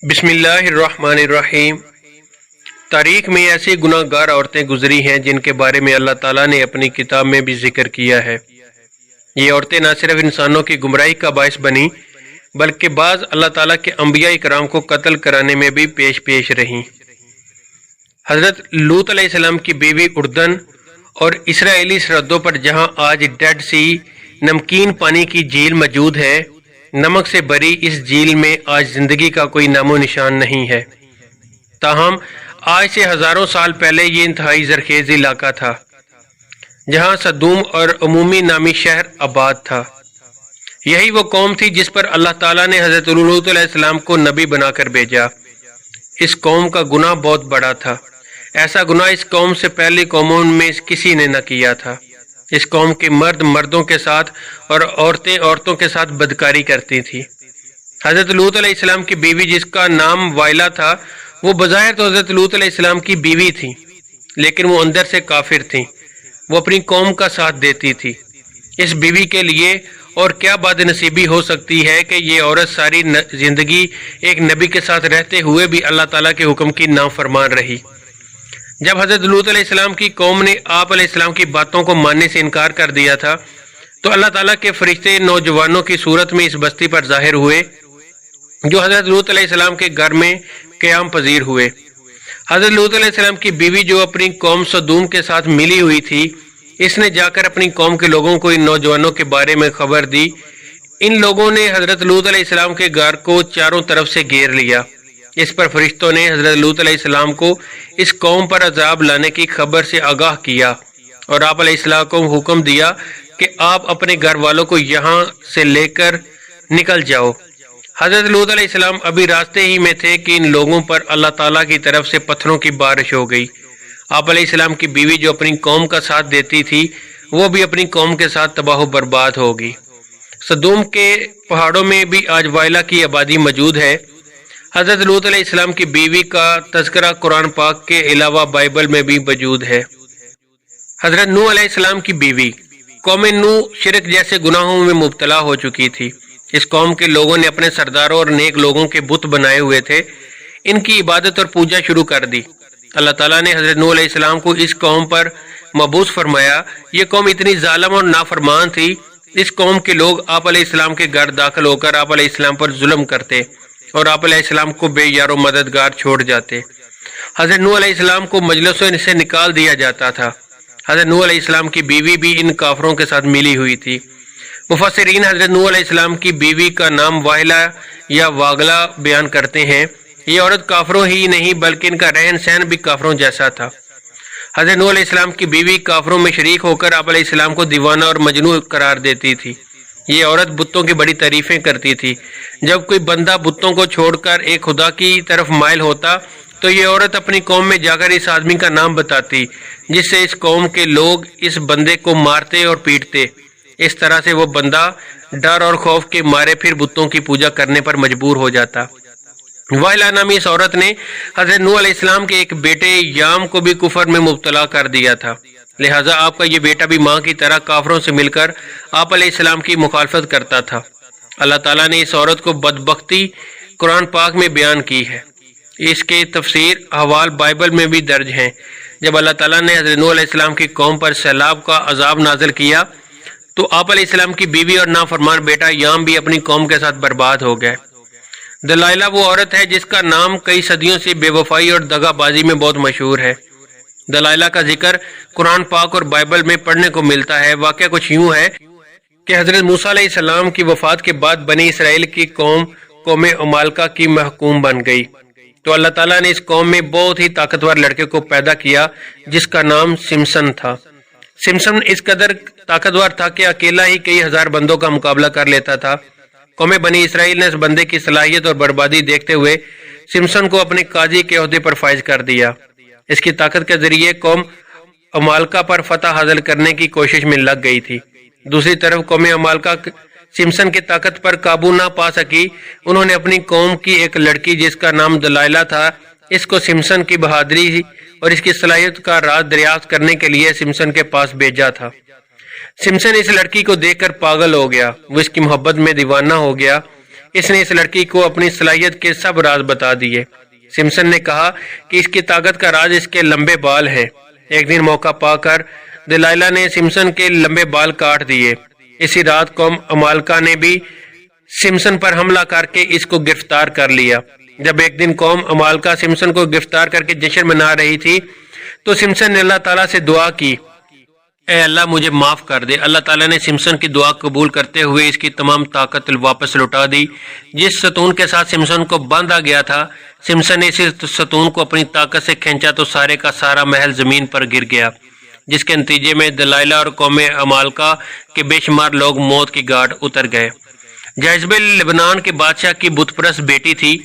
بسم اللہ الرحمن الرحیم۔ تاریخ میں ایسی گناہ گار عورتیں گزری ہیں جن کے بارے میں اللہ تعالیٰ نے اپنی کتاب میں بھی ذکر کیا ہے۔ یہ عورتیں نہ صرف انسانوں کی گمراہی کا باعث بنیں بلکہ بعض اللہ تعالیٰ کے انبیاء کرام کو قتل کرانے میں بھی پیش رہیں۔ حضرت لوط علیہ السلام کی بیوی اردن اور اسرائیلی سرحدوں پر جہاں آج ڈیڈ سی نمکین پانی کی جھیل موجود ہے، نمک سے بری اس جھیل میں آج زندگی کا کوئی نام و نشان نہیں ہے۔ تاہم آج سے ہزاروں سال پہلے یہ انتہائی زرخیز علاقہ تھا جہاں صدوم اور عمومی نامی شہر آباد تھا۔ یہی وہ قوم تھی جس پر اللہ تعالیٰ نے حضرت لوط علیہ السلام کو نبی بنا کر بھیجا۔ اس قوم کا گناہ بہت بڑا تھا۔ ایسا گناہ اس قوم سے پہلی قوموں میں کسی نے نہ کیا تھا۔ اس قوم کے مرد مردوں کے ساتھ اور عورتیں عورتوں کے ساتھ بدکاری کرتی تھی۔ حضرت لوط علیہ السلام کی بیوی جس کا نام وائلہ تھا، وہ بظاہر تو حضرت لوط علیہ السلام کی بیوی تھی، لیکن وہ اندر سے کافر تھی۔ وہ اپنی قوم کا ساتھ دیتی تھی۔ اس بیوی کے لیے اور کیا بد نصیبی ہو سکتی ہے کہ یہ عورت ساری زندگی ایک نبی کے ساتھ رہتے ہوئے بھی اللہ تعالیٰ کے حکم کی نافرمان رہی۔ جب حضرت لوط علیہ السلام کی قوم نے آپ علیہ السلام کی باتوں کو ماننے سے انکار کر دیا تھا تو اللہ تعالیٰ کے فرشتے نوجوانوں کی صورت میں اس بستی پر ظاہر ہوئے جو حضرت لوط علیہ السلام کے گھر میں قیام پذیر ہوئے۔ حضرت لوط علیہ السلام کی بیوی جو اپنی قوم صدوم کے ساتھ ملی ہوئی تھی، اس نے جا کر اپنی قوم کے لوگوں کو ان نوجوانوں کے بارے میں خبر دی۔ ان لوگوں نے حضرت لوط علیہ السلام کے گھر کو چاروں طرف سے گھیر لیا۔ اس پر فرشتوں نے حضرت لوط علیہ السلام کو اس قوم پر عذاب لانے کی خبر سے آگاہ کیا اور آپ علیہ السلام کو حکم دیا کہ آپ اپنے گھر والوں کو یہاں سے لے کر نکل جاؤ۔ حضرت لوط علیہ السلام ابھی راستے ہی میں تھے کہ ان لوگوں پر اللہ تعالیٰ کی طرف سے پتھروں کی بارش ہو گئی۔ آپ علیہ السلام کی بیوی جو اپنی قوم کا ساتھ دیتی تھی، وہ بھی اپنی قوم کے ساتھ تباہ و برباد ہوگی۔ صدوم کے پہاڑوں میں بھی آج وائلہ کی آبادی موجود ہے۔ حضرت لوط علیہ السلام کی بیوی کا تذکرہ قرآن پاک کے علاوہ بائبل میں بھی موجود ہے۔ حضرت نوح علیہ السلام کی بیوی قوم نوح شرک جیسے گناہوں میں مبتلا ہو چکی تھی۔ اس قوم کے لوگوں نے اپنے سرداروں اور نیک لوگوں کے بت بنائے ہوئے تھے، ان کی عبادت اور پوجا شروع کر دی۔ اللہ تعالیٰ نے حضرت نوح علیہ السلام کو اس قوم پر مبعوث فرمایا۔ یہ قوم اتنی ظالم اور نافرمان تھی، اس قوم کے لوگ آپ علیہ السلام کے گھر داخل ہو کر آپ علیہ السلام پر ظلم کرتے اور آپ علیہ السلام کو بے یار و مددگار چھوڑ جاتے۔ حضرت نوح علیہ السلام کو مجلسوں سے نکال دیا جاتا تھا۔ حضرت نوح علیہ السلام کی بیوی بھی ان کافروں کے ساتھ ملی ہوئی تھی۔ مفسرین حضرت نوح علیہ السلام کی بیوی کا نام واہلہ یا واگلہ بیان کرتے ہیں۔ یہ عورت کافروں ہی نہیں بلکہ ان کا رہن سہن بھی کافروں جیسا تھا۔ حضرت نوح علیہ السلام کی بیوی کافروں میں شریک ہو کر آپ علیہ السلام کو دیوانہ اور مجنون قرار دیتی تھی۔ یہ عورت بتوں کی بڑی تعریفیں کرتی تھی۔ جب کوئی بندہ بتوں کو چھوڑ کر ایک خدا کی طرف مائل ہوتا تو یہ عورت اپنی قوم میں جا کر اس آدمی کا نام بتاتی، جس سے اس قوم کے لوگ اس بندے کو مارتے اور پیٹتے۔ اس طرح سے وہ بندہ ڈر اور خوف کے مارے پھر بتوں کی پوجا کرنے پر مجبور ہو جاتا۔ واہلہ نامی اس عورت نے حضرت نوح علیہ السلام کے ایک بیٹے یام کو بھی کفر میں مبتلا کر دیا تھا، لہٰذا آپ کا یہ بیٹا بھی ماں کی طرح کافروں سے مل کر آپ علیہ السلام کی مخالفت کرتا تھا۔ اللہ تعالیٰ نے اس عورت کو بدبختی قرآن پاک میں بیان کی ہے۔ اس کے تفسیر احوال بائبل میں بھی درج ہیں۔ جب اللہ تعالیٰ نے حضرت نوح علیہ السلام کی قوم پر سیلاب کا عذاب نازل کیا تو آپ علیہ السلام کی بیوی اور نافرمان بیٹا یام بھی اپنی قوم کے ساتھ برباد ہو گئے۔ دلائلہ وہ عورت ہے جس کا نام کئی صدیوں سے بے وفائی اور دغا بازی میں بہت مشہور ہے۔ دلائلہ کا ذکر قرآن پاک اور بائبل میں پڑھنے کو ملتا ہے۔ واقعہ کچھ یوں ہے کہ حضرت موسیٰ علیہ السلام کی وفات کے بعد بنی اسرائیل کی قوم عمالقہ کی محکوم بن گئی، تو اللہ تعالیٰ نے اس قوم میں بہت ہی طاقتور لڑکے کو پیدا کیا جس کا نام سمسن تھا۔ سمسن اس قدر طاقتور تھا کہ اکیلا ہی کئی ہزار بندوں کا مقابلہ کر لیتا تھا۔ قوم بنی اسرائیل نے اس بندے کی صلاحیت اور بربادی دیکھتے ہوئے سمسن کو اپنے قاضی کے عہدے پر فائز کر دیا۔ اس کی طاقت کے ذریعے قوم عمالقہ پر فتح حاصل کرنے کی کوشش میں لگ گئی تھی۔ دوسری طرف قوم عمالقہ سمسن کی طاقت پر قابو نہ پا سکی۔ انہوں نے اپنی قوم کی ایک لڑکی جس کا نام دلائلہ تھا، اس کو سمسن کی بہادری اور اس کی صلاحیت کا راز دریافت کرنے کے لیے سمسن کے پاس بھیجا تھا۔ سمسن اس لڑکی کو دیکھ کر پاگل ہو گیا، وہ اس کی محبت میں دیوانہ ہو گیا۔ اس نے اس لڑکی کو اپنی صلاحیت کے سب راز بتا دیے۔ سمسن نے کہا کہ اس کی طاقت کا راز اس کے لمبے بال ہیں۔ ایک دن موقع پا کر دلائلہ نے سمسن کے لمبے بال کاٹ دیے۔ اسی رات قوم عمالقہ نے بھی سمسن پر حملہ کر کے اس کو گرفتار کر لیا۔ جب ایک دن قوم عمالقہ سمسن کو گرفتار کر کے جشن منا رہی تھی تو سمسن نے اللہ تعالیٰ سے دعا کی، اے اللہ مجھے معاف کر دے۔ اللہ تعالیٰ نے سمسن کی دعا قبول کرتے ہوئے اس کی تمام طاقت واپس لوٹا دی۔ جس ستون کے ساتھ سمسن کو باندھا گیا تھا، سمسن نے اس ستون کو اپنی طاقت سے کھینچا تو سارے کا سارا محل زمین پر گر گیا، جس کے نتیجے میں دلائلہ اور قوم عمالقہ کے بے شمار لوگ موت کی گھاٹ اتر گئے۔ جیزبیل لبنان کے بادشاہ کی بت پرست بیٹی تھی۔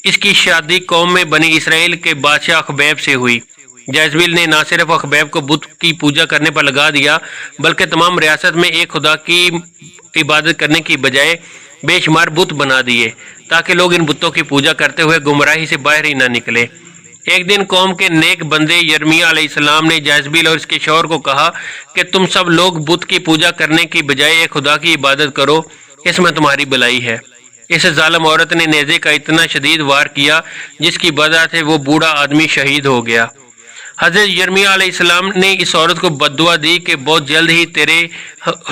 اس کی شادی قوم میں بنی اسرائیل کے بادشاہ اخبیب سے ہوئی۔ جیزبیل نے نہ صرف اخبیب کو بت کی پوجا کرنے پر لگا دیا بلکہ تمام ریاست میں ایک خدا کی عبادت کرنے کی بجائے بے شمار بت بنا دیے تاکہ لوگ ان بتوں کی پوجا کرتے ہوئے گمراہی سے باہر ہی نہ نکلے۔ ایک دن قوم کے نیک بندے یرمیہ علیہ السلام نے جیزبیل اور اس کے شوہر کو کہا کہ تم سب لوگ بت کی پوجا کرنے کی بجائے ایک خدا کی عبادت کرو، اس میں تمہاری بھلائی ہے۔ اس ظالم عورت نے نیزے کا اتنا شدید وار کیا جس کی وجہ سے وہ بوڑھا آدمی شہید ہو گیا۔ حضرت یرمیہ علیہ السلام نے اس عورت کو بددعا دی کہ بہت جلد ہی تیرے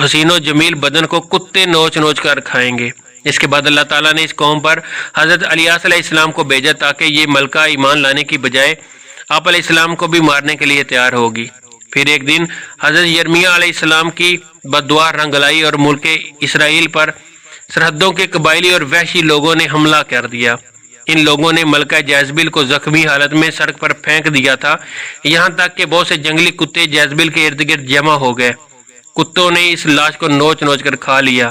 حسین و جمیل بدن کو کتے نوچ نوچ کر کھائیں گے۔ اس کے بعد اللہ تعالیٰ نے اس قوم پر حضرت الیاس علیہ السلام کو بھیجا تاکہ یہ ملکہ ایمان لانے کی بجائے آپ علیہ السلام کو بھی مارنے کے لیے تیار ہوگی۔ پھر ایک دن حضرت یرمیہ علیہ السلام کی بددعا رنگ لائی اور ملک اسرائیل پر سرحدوں کے قبائلی اور وحشی لوگوں نے حملہ کر دیا۔ ان لوگوں نے ملکہ جیزبیل کو زخمی حالت میں سڑک پر پھینک دیا تھا، یہاں تک کہ بہت سے جنگلی کتے جیزبیل کے ارد گرد جمع ہو گئے۔ کتوں نے اس لاش کو نوچ نوچ کر کھا لیا۔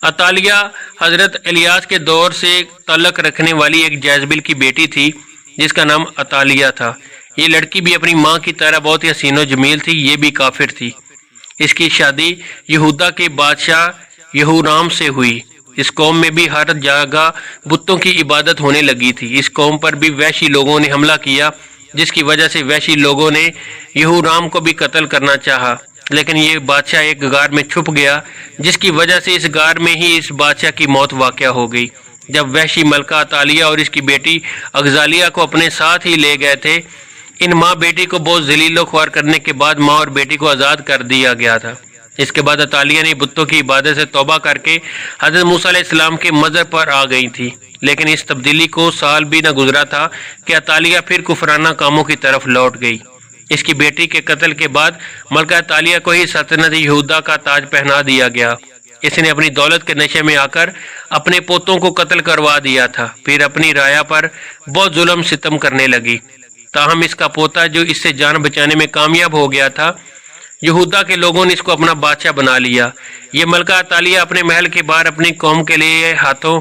عطالیہ حضرت الیاس کے دور سے تعلق رکھنے والی ایک جیزبیل کی بیٹی تھی جس کا نام عطالیہ تھا۔ یہ لڑکی بھی اپنی ماں کی طرح بہت ہی حسین و جمیل تھی، یہ بھی کافر تھی۔ اس کی شادی یہودا کے بادشاہ یہورام سے ہوئی۔ اس قوم میں بھی ہر جگہ بتوں کی عبادت ہونے لگی تھی۔ اس قوم پر بھی وحشی لوگوں نے حملہ کیا جس کی وجہ سے وحشی لوگوں نے یہورام کو بھی قتل کرنا چاہا، لیکن یہ بادشاہ ایک غار میں چھپ گیا جس کی وجہ سے اس غار میں ہی اس بادشاہ کی موت واقع ہو گئی۔ جب وحشی ملکہ عطالیہ اور اس کی بیٹی اغزالیہ کو اپنے ساتھ ہی لے گئے تھے، ان ماں بیٹی کو بہت ذلیل و خوار کرنے کے بعد ماں اور بیٹی کو آزاد کر دیا گیا تھا۔ اس کے بعد عطالیہ نے بتوں کی عبادت سے توبہ کر کے حضرت موسیٰ علیہ السلام کے مذہب پر آ گئی تھی، لیکن اس تبدیلی کو سال بھی نہ گزرا تھا کہ عطالیہ پھر کفرانہ کاموں کی طرف لوٹ گئی۔ اس کی بیٹی کے قتل کے بعد ملکہ عطالیہ کو ہی سلطنت یہودا کا تاج پہنا دیا گیا۔ اس نے اپنی دولت کے نشے میں آ کر اپنے پوتوں کو قتل کروا دیا تھا، پھر اپنی رعایا پر بہت ظلم ستم کرنے لگی۔ تاہم اس کا پوتا جو اس سے جان بچانے میں کامیاب ہو گیا تھا، یہودا کے لوگوں نے اس کو اپنا بادشاہ بنا لیا۔ یہ ملکہ عطالیہ اپنے محل کے باہر اپنی قوم کے لیے ہاتھوں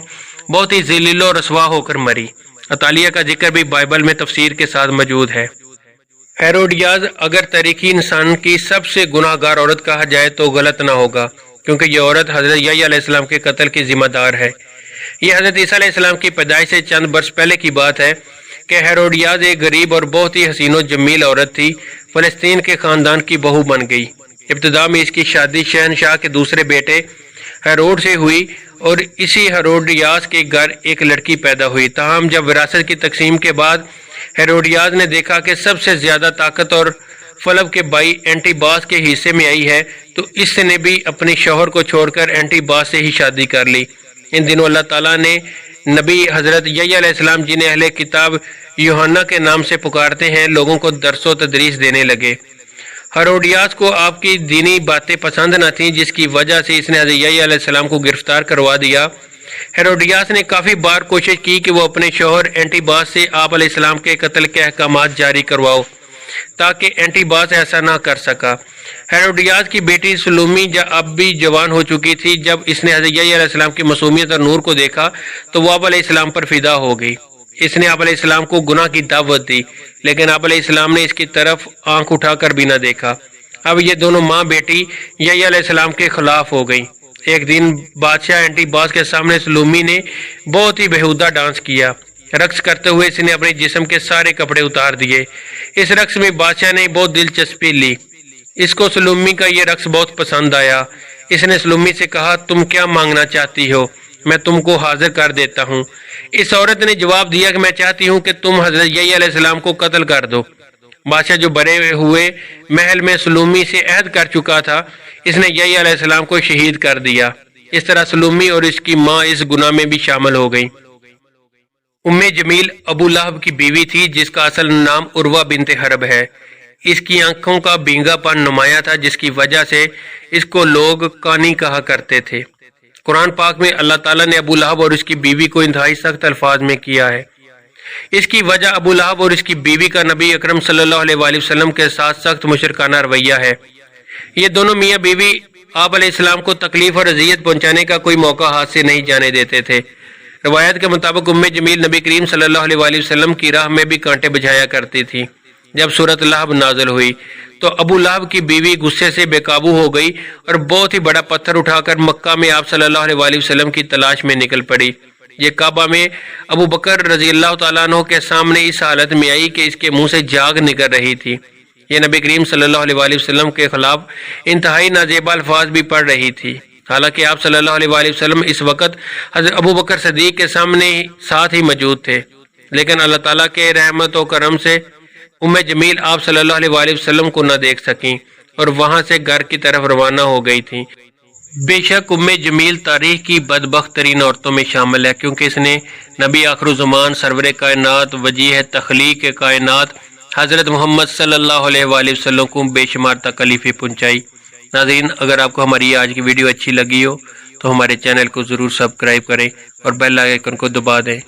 بہت ہی ذلیل و رسوا ہو کر مری۔ عطالیہ کا ذکر بھی بائبل میں تفسیر کے ساتھ موجود ہے۔ ہیروڈیاز اگر تاریخی انسان کی سب سے گناہ گار عورت کہا جائے تو غلط نہ ہوگا، کیونکہ یہ عورت حضرت یحییٰ علیہ السلام کے قتل کی ذمہ دار ہے۔ یہ حضرت عیسیٰ علیہ السلام کی پیدائش سے چند برس پہلے کی بات ہے کہ ہیروڈیاز ایک غریب اور بہت ہی حسین و جمیل عورت تھی، فلسطین کے خاندان کی بہو بن گئی۔ ابتدا میں اس کی شادی شہنشاہ کے دوسرے بیٹے ہیروڈ سے ہوئی اور اسی ہیروڈیاز کے گھر ایک لڑکی پیدا ہوئی۔ تاہم جب وراثت کی تقسیم کے بعد ہیروڈیاز نے دیکھا کہ سب سے زیادہ طاقت اور فلب کے بھائی اینٹی باس کے حصے میں آئی ہے تو اس نے بھی اپنے شوہر کو چھوڑ کر اینٹی باس سے ہی شادی کر لی۔ ان دنوں اللہ تعالیٰ نے نبی حضرت یحییٰ علیہ السلام، جنہیں اہل کتاب یوحنا کے نام سے پکارتے ہیں، لوگوں کو درس و تدریس دینے لگے۔ ہیروڈیاس کو آپ کی دینی باتیں پسند نہ تھیں، جس کی وجہ سے اس نے حضرت یحییٰ علیہ السلام کو گرفتار کروا دیا۔ ہیروڈیاس نے کافی بار کوشش کی کہ وہ اپنے شوہر اینٹی باس سے آپ علیہ السلام کے قتل کے احکامات جاری کرواؤ، تاکہ اینٹی باس ایسا نہ کر سکا۔ ہیروڈیاس کی بیٹی سلومی اب بھی جوان ہو چکی تھی۔ جب اس نے حضرت یحییٰ علیہ السلام کی معصومیت اور نور کو دیکھا تو وہ آپ علیہ السلام پر فدا ہو گئی۔ اس نے آپ علیہ السلام کو گناہ کی دعوت دی، لیکن آپ علیہ السلام نے اس کی طرف آنکھ اٹھا کر بھی نہ دیکھا۔ اب یہ دونوں ماں بیٹی یحییٰ علیہ السلام کے خلاف ہو گئیں۔ ایک دن بادشاہ اینٹی باس کے سامنے سلومی نے بہت ہی بےہودہ ڈانس کیا۔ رقص کرتے ہوئے اس نے اپنے جسم کے سارے کپڑے اتار دیے۔ اس رقص میں بادشاہ نے بہت دلچسپی لی۔ اس کو سلومی کا یہ رقص بہت پسند آیا۔ اس نے سلومی سے کہا، تم کیا مانگنا چاہتی ہو؟ میں تم کو حاضر کر دیتا ہوں۔ اس عورت نے جواب دیا کہ میں چاہتی ہوں کہ تم حضرت یحییٰ علیہ السلام کو قتل کر دو۔ بادشاہ جو بڑے ہوئے محل میں سلومی سے عہد کر چکا تھا، اس نے یحییٰ علیہ السلام کو شہید کر دیا۔ اس طرح سلومی اور اس کی ماں اس گناہ میں بھی شامل ہو گئی۔ جمیل ابو لہب کی بیوی تھی، جس کا اصل نام عروہ بنت حرب ہے۔ اس کی آنکھوں کا بینگا پن نمایاں تھا، جس کی وجہ سے اس کو لوگ کانی کہا کرتے تھے۔ قرآن پاک میں اللہ تعالیٰ نے ابو لہب اور اس کی بیوی کو انتہائی سخت الفاظ میں کیا ہے۔ اس کی وجہ ابو لہب اور اس کی بیوی کا نبی اکرم صلی اللہ علیہ وآلہ وسلم کے ساتھ سخت مشرکانہ رویہ ہے۔ یہ دونوں میاں بیوی آپ علیہ السلام کو تکلیف اور اذیت پہنچانے کا کوئی موقع ہاتھ سے نہیں جانے دیتے تھے۔ روایت کے مطابق جمیل نبی کریم صلی اللہ علیہ وآلہ وسلم کی راہ میں بھی کانٹے بجھایا کرتی تھی۔ جب سورۃ لہب نازل ہوئی تو ابو لہب کی بیوی غصے سے بے قابو ہو گئی اور بہت ہی بڑا پتھر اٹھا کر مکہ میں آپ صلی اللہ علیہ وآلہ وسلم کی تلاش میں نکل پڑی۔ یہ کعبہ میں ابو بکر رضی اللہ تعالیٰ عنہ کے سامنے اس حالت میں آئی کہ اس کے منہ سے جاگ نکل رہی تھی۔ یہ نبی کریم صلی اللہ علیہ وآلہ وسلم کے خلاف انتہائی نازیبا الفاظ بھی پڑھ رہی تھی۔ حالانکہ آپ صلی اللہ علیہ وآلہ وسلم اس وقت حضرت ابو بکر صدیق کے سامنے ساتھ ہی موجود تھے، لیکن اللہ تعالیٰ کے رحمت و کرم سے جمیل آپ صلی اللہ علیہ وآلہ وسلم کو نہ دیکھ سکیں اور وہاں سے گھر کی طرف روانہ ہو گئی تھیں۔ بے شک جمیل تاریخ کی بدبخت ترین عورتوں میں شامل ہے، کیونکہ اس نے نبی آخر الزمان، سرور کائنات، وجیہ تخلیق کائنات حضرت محمد صلی اللہ علیہ وآلہ وسلم کو بے شمار تکلیفیں پہنچائی۔ ناظرین، اگر آپ کو ہماری آج کی ویڈیو اچھی لگی ہو تو ہمارے چینل کو ضرور سبسکرائب کریں اور بیل آئیکن کو دبا دیں۔